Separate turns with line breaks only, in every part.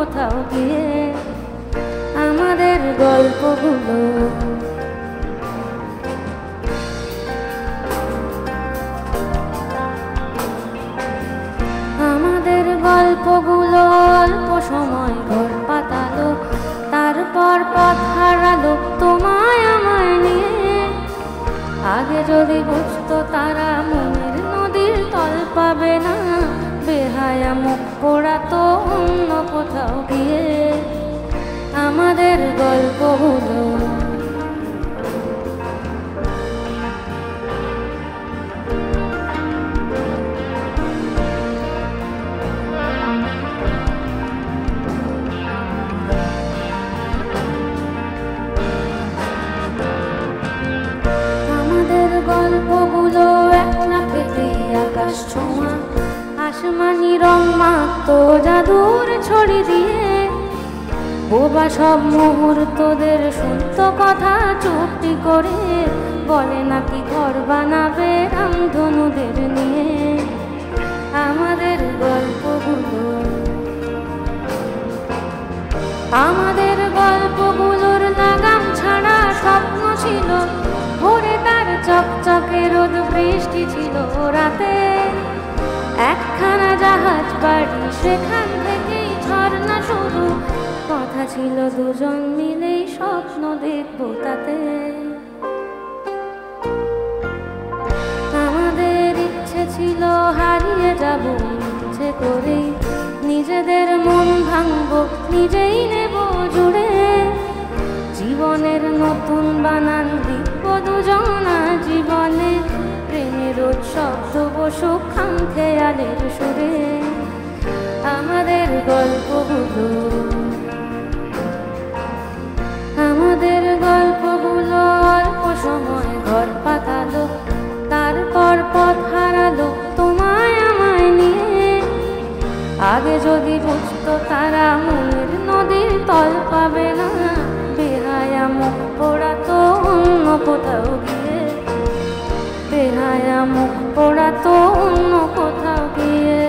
কোথাও গিয়ে আমাদের গল্পগুলো অল্প সময় ঘর পাতালো, তারপর পথ হারালো তোমায় আমায় নিয়ে। আগে যদি বুঝতো তারা মনের নদীর তল পাবে না, বেহায়া মুখ পোড়াতো অন্য কোথাও গিয়ে আমাদের গল্পগুলো। গল্পগুলো একলা পেতে আকাশ ছোঁয়া, আসমানি রং মাখতো জাদুর ছড়ি দিয়ে। বোবা সব মুহূর্তদের সত্য কথা চুপটি করে বলে নাকি ঘর বানাবে রামধনুদের নিয়ে আমাদের গল্পগুলো। আমাদের গল্পগুলোর লাগাম ছাড়া স্বপ্ন ছিল ভোরে, তার চকচকে রোদ বৃষ্টি ছিল রাতে। একখানা জাহাজ বাড়ি, সেখান থেকেই ঝর্ণা শুরু। কথা ছিল দুজন মিলেই স্বপ্ন দেখবো তাতে। আমাদের ইচ্ছে ছিল হারিয়ে যাব ইচ্ছে করেই, নিজেদের মন ভাঙবো নিজেই নেব জুড়ে। জীবনের নতুন বানান লিখব দুজনা জীবনে, প্রেমের শব্দ বসুক খাম খেয়ালের সুরে আমাদের গল্পগুলো। আমাদের গল্পগুলো অল্প সময় ঘর পাতালো, তারপর পথ হারালো তোমায় আমায় নিয়ে। আগে যদি বুঝতো তারা মনের নদীর তল পাবে না, বেহায়া মুখ পোড়াতো অন্য কোথাও গিয়ে। বেহায়া মুখ পোড়াতো অন্য কোথাও গিয়ে।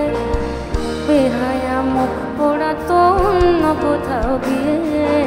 বেহায়া মুখ পোড়াতো অন্য কোথাও গিয়ে।